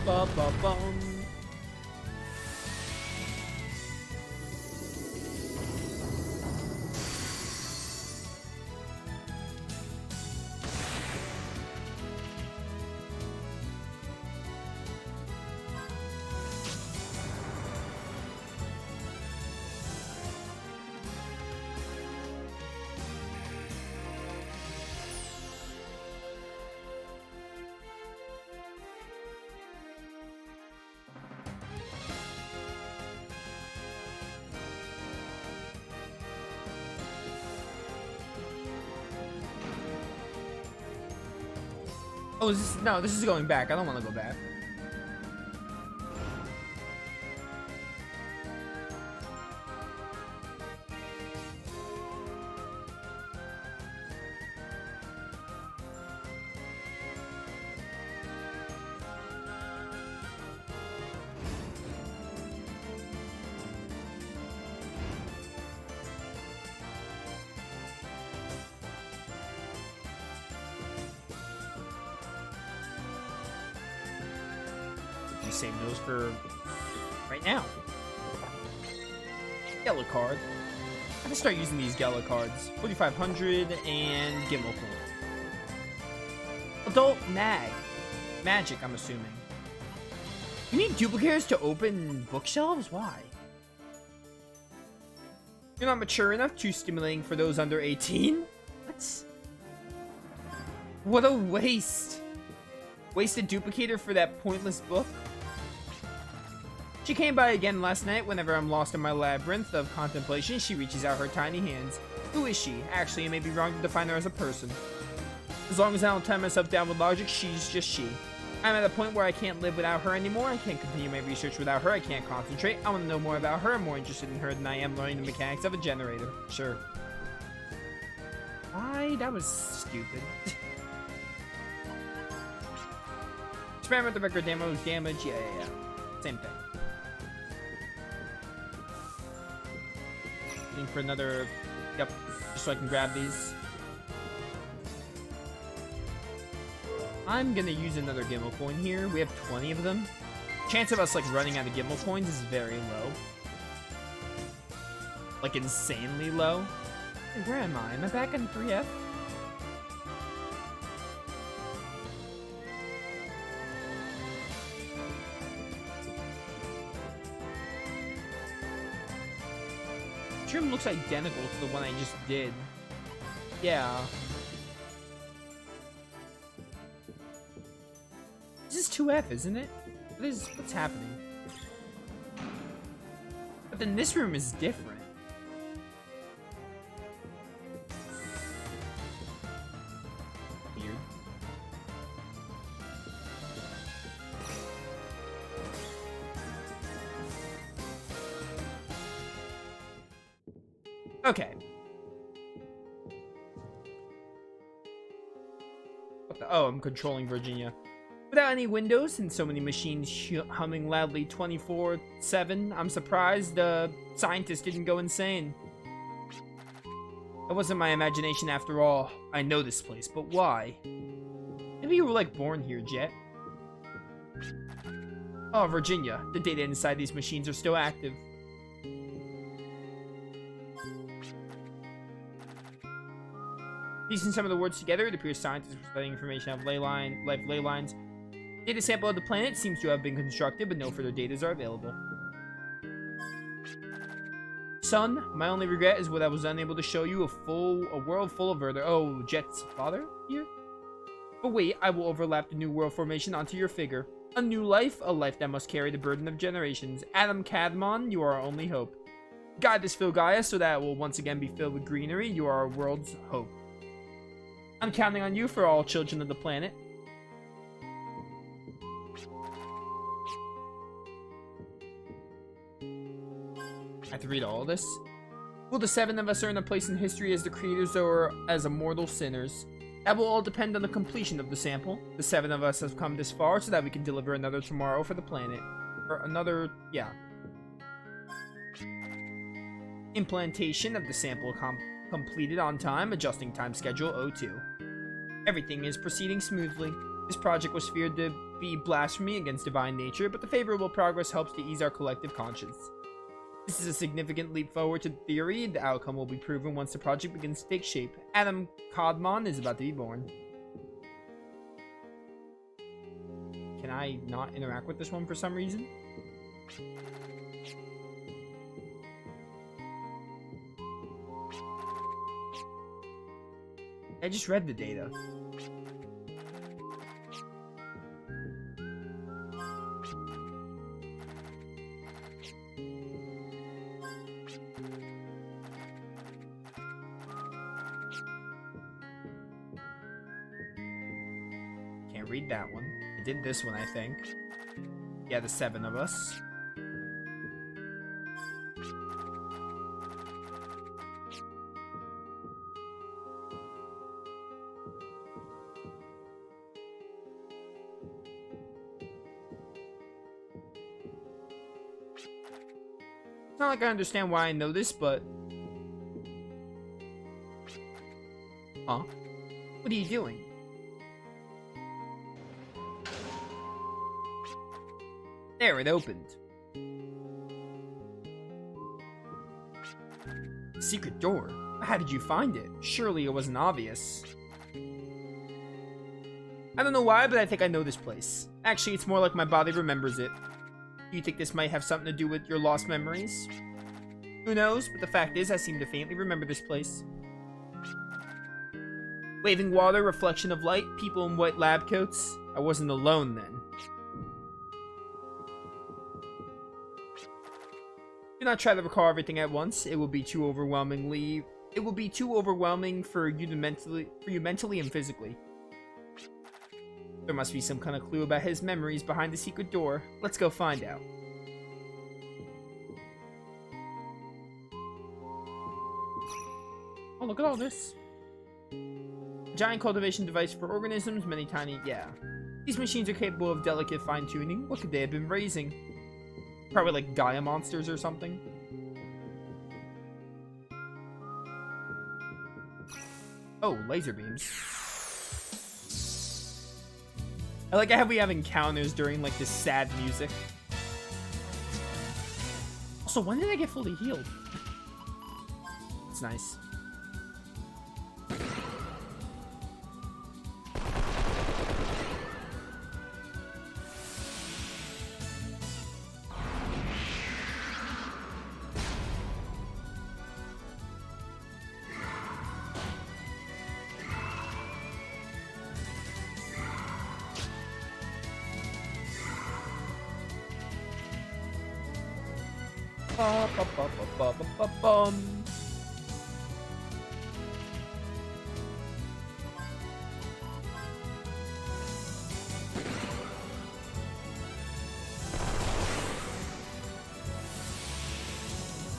ba ba bum. Oh, no, this is going back. I don't want to go back. Save those for right now. Yellow card. I can start using these yellow cards. 4,500 and Gimbal Coin. Adult Magic, I'm assuming. You need duplicators to open bookshelves? Why? You're not mature enough, too stimulating for those under 18? What? What a waste. Wasted duplicator for that pointless book? She came by again last night. Whenever I'm lost in my labyrinth of contemplation, she reaches out her tiny hands. Who is she? Actually, it may be wrong to define her as a person. As long as I don't tie myself down with logic, she's just she. I'm at a point where I can't live without her anymore. I can't continue my research without her. I can't concentrate. I want to know more about her. I'm more interested in her than I am learning the mechanics of a generator. Sure. Why? That was stupid. Experiment the record damage. Yeah. Same thing. For another, yep, just so I can grab these. I'm gonna use another Gimbal coin here. We have 20 of them. Chance of us like running out of Gimbal coins is very low, like insanely low. Hey, where am I? Am I back in 3F? Trim looks identical to the one I just did. Yeah. This is 2F, isn't it? What's happening? But then this room is different. Weird. Okay. What the? Oh, I'm controlling Virginia. Without any windows and so many machines humming loudly 24/7, I'm surprised the scientist didn't go insane. It wasn't my imagination after all. I know this place, but why? Maybe you were like born here, Jet. Oh, Virginia, the data inside these machines are still active. Piecing some of the words together, it appears scientists were studying information of life ley lines. Data sample of the planet seems to have been constructed, but no further data are available. Son, my only regret is what I was unable to show you a world full of Earth. Oh, Jet's father here? But wait, I will overlap the new world formation onto your figure. A new life, a life that must carry the burden of generations. Adam Cadmon, you are our only hope. Guide this Gaia so that it will once again be filled with greenery. You are our world's hope. I'm counting on you for all children of the planet. I have to read all this. Will the 7 of us earn a place in history as the creators or as immortal sinners? That will all depend on the completion of the sample. The 7 of us have come this far so that we can deliver another tomorrow for the planet. Or another, yeah. Implantation of the sample completed on time, adjusting time schedule 02. Everything is proceeding smoothly. This project was feared to be blasphemy against divine nature, but the favorable progress helps to ease our collective conscience. This is a significant leap forward to theory. The outcome will be proven once the project begins to take shape. Adam Codmon is about to be born. Can I not interact with this one for some reason? I just read the data. Can't read that one. I did this one, I think. Yeah, the 7 of us. It's not like I understand why I know this, but... Huh? What are you doing? There, it opened. Secret door? How did you find it? Surely it wasn't obvious. I don't know why, but I think I know this place. Actually, it's more like my body remembers it. Do you think this might have something to do with your lost memories? Who knows, but the fact is I seem to faintly remember this place. Waving water, reflection of light, people in white lab coats. I wasn't alone then. Do not try to recall everything at once. It will be too overwhelming for you mentally and physically. There must be some kind of clue about his memories behind the secret door. Let's go find out. Oh, look at all this. A giant cultivation device for organisms, many tiny... Yeah. These machines are capable of delicate fine-tuning. What could they have been raising? Probably like Gaia monsters or something. Oh, laser beams. I like how we have encounters during like this sad music. Also, when did I get fully healed? It's nice.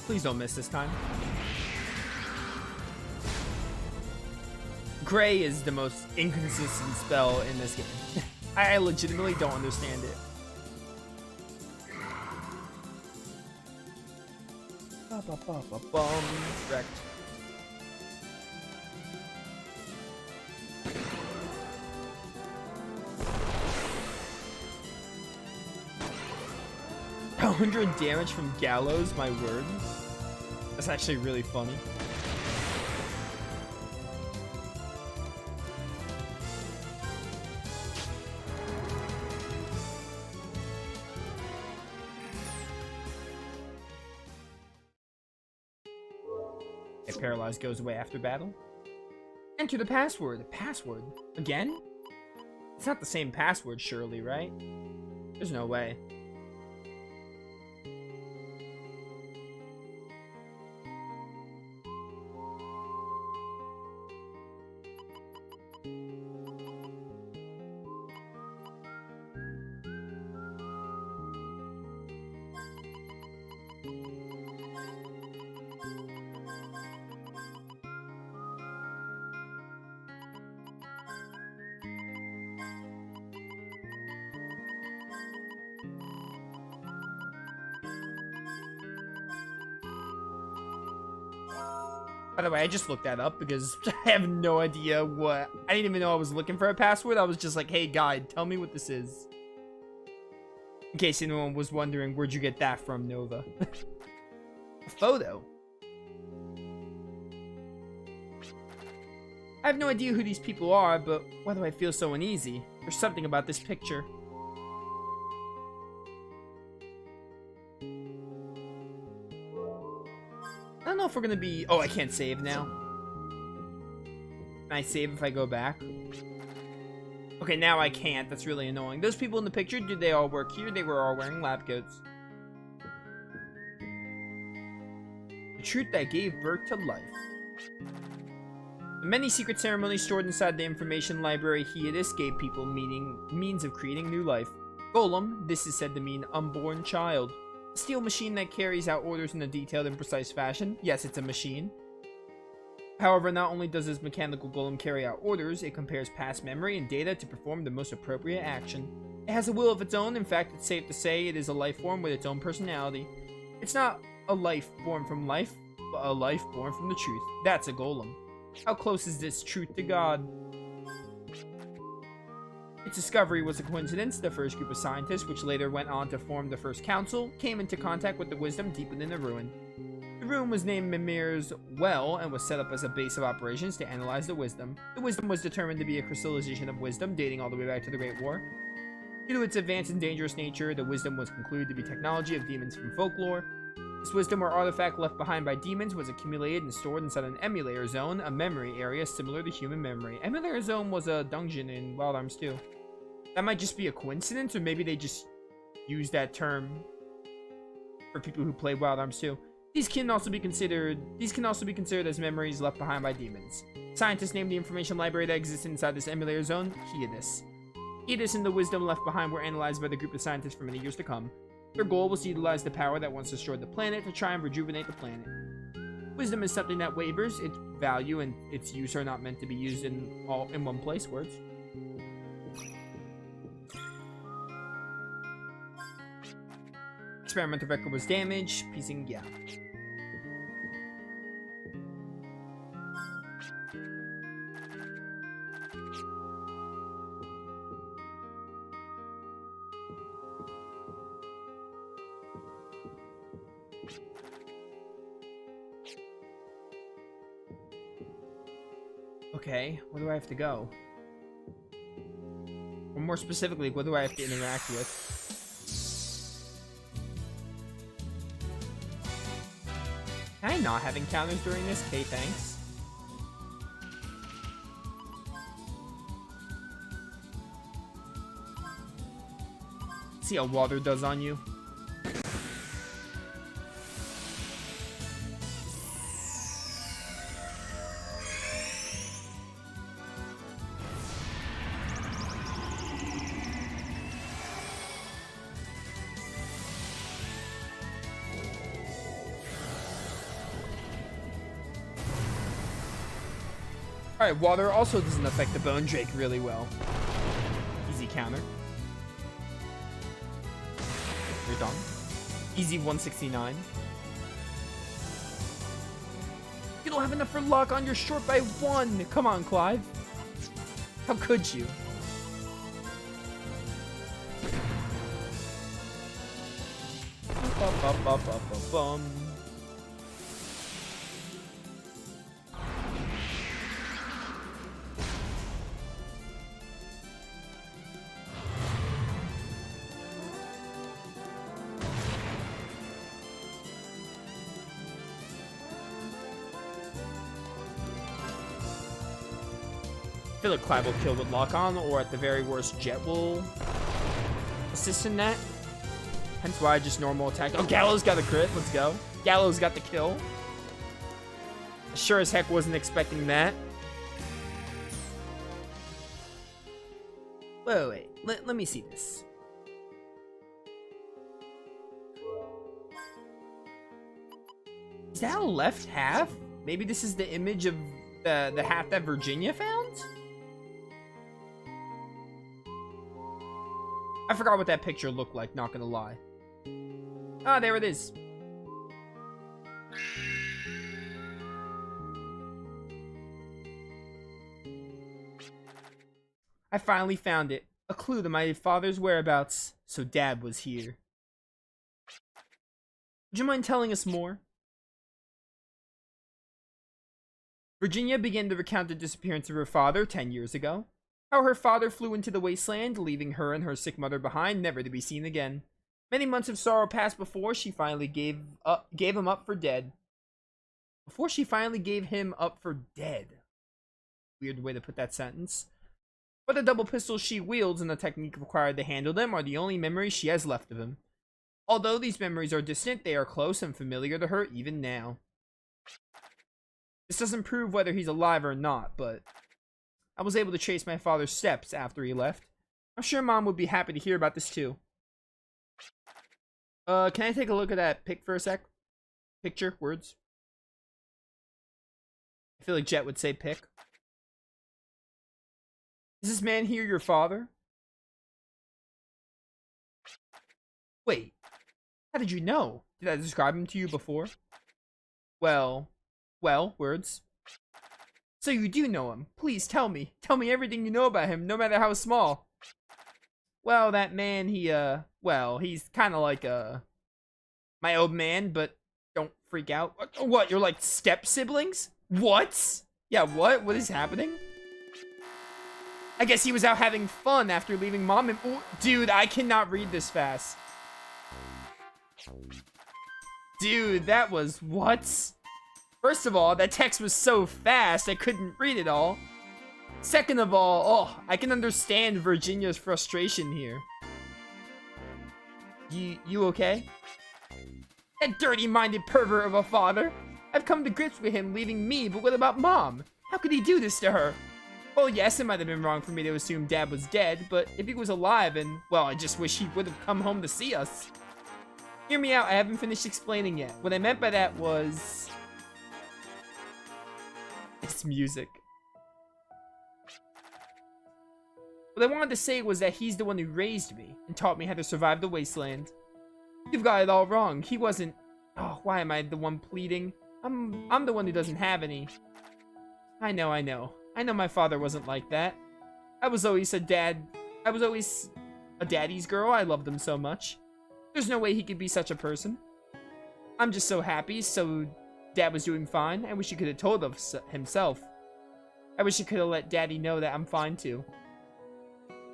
Please don't miss this time. Gray is the most inconsistent spell in this game. I legitimately don't understand it. Wrecked. $100 damage from Gallows, my word. That's actually really funny. If paralyzed goes away after battle. Enter the password. Password? Again? It's not the same password, surely, right? There's no way. By the way, I just looked that up because I have no idea what... I didn't even know I was looking for a password. I was just like, hey, guide, tell me what this is. In case anyone was wondering, where'd you get that from, Nova? A photo. I have no idea who these people are, but why do I feel so uneasy? There's something about this picture. I don't know if we're gonna be... Oh, I can't save now. Can I save if I go back? Okay, now I can't. That's really annoying. Those people in the picture, did they all work here? They were all wearing lab coats. The truth that gave birth to life. The many secret ceremonies stored inside the information library Hiatus gave people means of creating new life. Golem, this is said to mean unborn child. A steel machine that carries out orders in a detailed and precise fashion. Yes, it's a machine. However, not only does this mechanical golem carry out orders, it compares past memory and data to perform the most appropriate action. It has a will of its own. In fact, it's safe to say it is a life form with its own personality. It's not a life born from life, but a life born from the truth. That's a golem. How close is this truth to God? Its discovery was a coincidence. The first group of scientists, which later went on to form the first council, came into contact with the wisdom deep within the ruin. The ruin was named Mimir's Well and was set up as a base of operations to analyze the wisdom. The wisdom was determined to be a crystallization of wisdom dating all the way back to the Great War. Due to its advanced and dangerous nature, the wisdom was concluded to be technology of demons from folklore. This wisdom or artifact left behind by demons was accumulated and stored inside an emulator zone, a memory area similar to human memory. Emulator zone was a dungeon in Wild Arms 2. That might just be a coincidence, or maybe they just used that term for people who played Wild Arms 2. These can also be considered as memories left behind by demons. Scientists named the information library that exists inside this emulator zone Hiatus. Hiatus and the wisdom left behind were analyzed by the group of scientists for many years to come. Their goal was to utilize the power that once destroyed the planet to try and rejuvenate the planet. Wisdom is something that wavers. Its value and its use are not meant to be used in one place. Words. Experimental record was damaged. Piecing, yeah. Okay, where do I have to go? Or more specifically, what do I have to interact with? Can I not have encounters during this? Okay, thanks. See how water does on you? Alright, water also doesn't affect the Bone Drake really well. Easy counter. You're done. Easy 169. You don't have enough for luck on your short by 1. Come on, Clive. How could you? Bum. I feel like Clive will kill with lock on, or at the very worst, Jet will assist in that. Hence why I just normal attack. Oh, Gallows got a crit. Let's go. Gallows got the kill. Sure as heck wasn't expecting that. Wait. Let me see this. Is that a left half? Maybe this is the image of the half that Virginia found? I forgot what that picture looked like, not gonna lie. Ah, there it is. I finally found it. a clue to my father's whereabouts, so Dad was here. Would you mind telling us more? Virginia began to recount the disappearance of her father 10 years ago. How her father flew into the wasteland, leaving her and her sick mother behind, never to be seen again. Many months of sorrow passed before she finally gave him up for dead. Before she finally gave him up for dead. Weird way to put that sentence. But the double pistols she wields and the technique required to handle them are the only memories she has left of him. Although these memories are distant, they are close and familiar to her even now. This doesn't prove whether he's alive or not, but I was able to trace my father's steps after he left. I'm sure Mom would be happy to hear about this too. Can I take a look at that pic for a sec? Picture? Words? I feel like Jet would say pic. Is this man here your father? Wait, how did you know? Did I describe him to you before? Well, words. So you do know him. Please tell me. Tell me everything you know about him, no matter how small. Well, that man, he's kind of like, my old man, but don't freak out. What, you're like step siblings? What? Yeah, what? What is happening? I guess he was out having fun after leaving Mom and... Ooh, dude, I cannot read this fast. Dude, that was... What? First of all, that text was so fast, I couldn't read it all. Second of all, oh, I can understand Virginia's frustration here. You okay? That dirty-minded pervert of a father. I've come to grips with him leaving me, but what about Mom? How could he do this to her? Well, yes, it might have been wrong for me to assume Dad was dead, but if he was alive and, well, I just wish he would have come home to see us. Hear me out, I haven't finished explaining yet. What I meant by that was... It's music. What I wanted to say was that he's the one who raised me and taught me how to survive the wasteland. You've got it all wrong. He wasn't... Oh, why am I the one pleading? I'm the one who doesn't have any. I know. I know my father wasn't like that. I was always a daddy's girl. I loved him so much. There's no way he could be such a person. I'm just so happy, so Dad was doing fine. I wish he could have told us himself. I wish he could have let Daddy know that I'm fine too.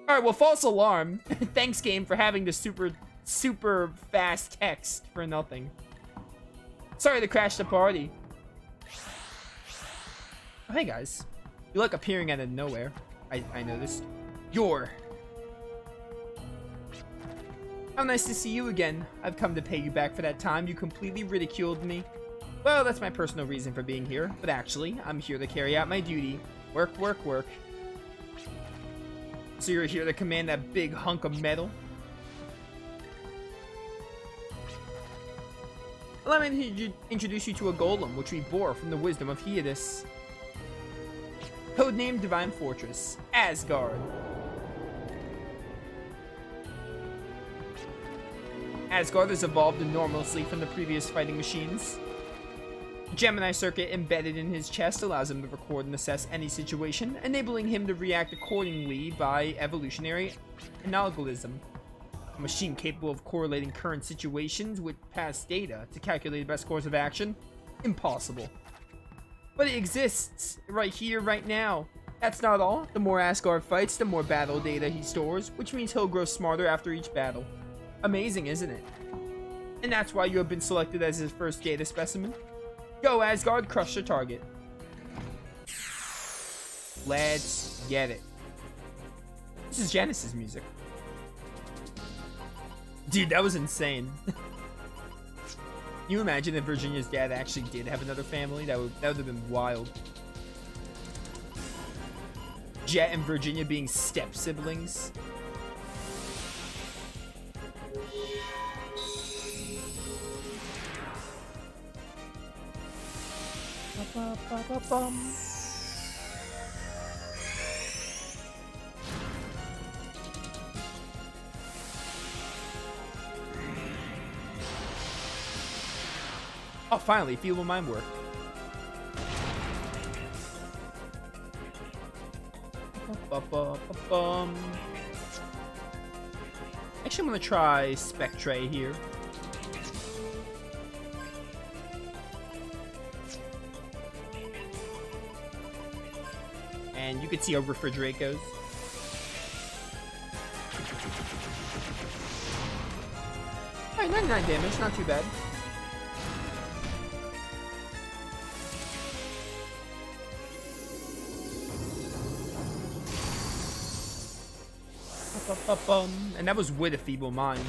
Alright, well, false alarm. Thanks, game, for having the super fast text for nothing. Sorry to crash the party. Oh, hey, guys. You like appearing out of nowhere. I noticed. How nice to see you again. I've come to pay you back for that time you completely ridiculed me. Well, that's my personal reason for being here, but actually, I'm here to carry out my duty. Work, work, work. So you're here to command that big hunk of metal? Allow me to introduce you to a golem, which we bore from the wisdom of Heodis. Codename Divine Fortress, Asgard. Asgard has evolved enormously from the previous fighting machines. The Gemini circuit embedded in his chest allows him to record and assess any situation, enabling him to react accordingly by evolutionary analogism. A machine capable of correlating current situations with past data to calculate the best course of action? Impossible. But it exists, right here, right now. That's not all. The more Asgard fights, the more battle data he stores, which means he'll grow smarter after each battle. Amazing, isn't it? And that's why you have been selected as his first data specimen. Go, Asgard, crush the target. Let's get it. This is Genesis music. Dude, that was insane. Can you imagine if Virginia's dad actually did have another family? That would have been wild. Jet and Virginia being step siblings. Oh, finally, feeble mind work. Actually, I'm gonna try Spectre here. And you can see how refrigerate goes. Alright, 99 damage, not too bad. And that was with a feeble mind.